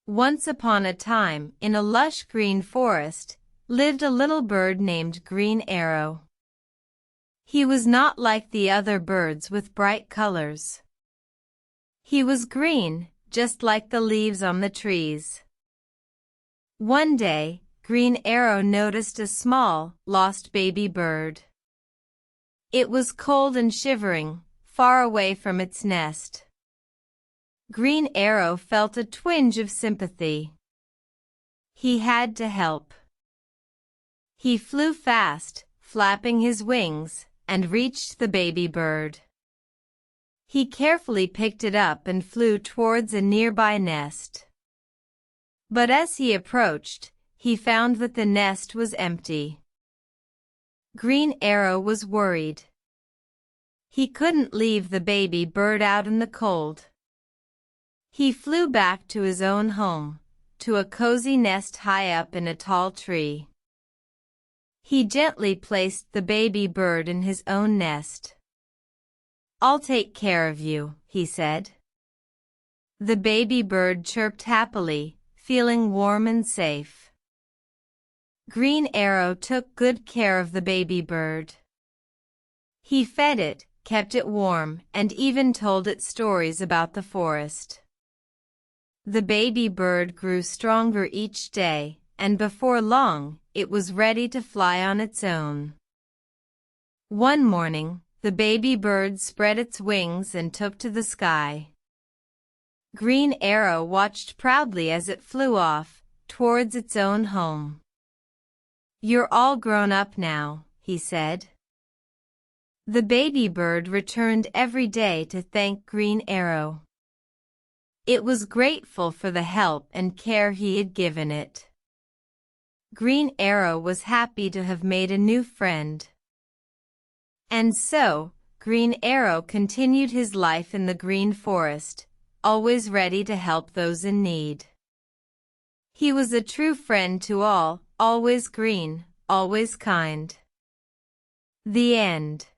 Once upon a time, in a lush green forest, lived a little bird named Green Arrow. He was not like the other birds with bright colors. He was green, just like the leaves on the trees. One day, Green Arrow noticed a small, lost baby bird. It was cold and shivering, far away from its nest. Green Arrow felt a twinge of sympathy. He had to help. He flew fast, flapping his wings, and reached the baby bird. He carefully picked it up and flew towards a nearby nest. But as he approached, he found that the nest was empty. Green Arrow was worried. He couldn't leave the baby bird out in the cold. He flew back to his own home, to a cozy nest high up in a tall tree. He gently placed the baby bird in his own nest. "I'll take care of you," he said. The baby bird chirped happily, feeling warm and safe. Green Arrow took good care of the baby bird. He fed it, kept it warm, and even told it stories about the forest. The baby bird grew stronger each day, and before long, it was ready to fly on its own. One morning, the baby bird spread its wings and took to the sky. Green Arrow watched proudly as it flew off, towards its own home. "You're all grown up now," he said. The baby bird returned every day to thank Green Arrow. It was grateful for the help and care he had given it. Green Arrow was happy to have made a new friend. And so, Green Arrow continued his life in the green forest, always ready to help those in need. He was a true friend to all, always green, always kind. The end.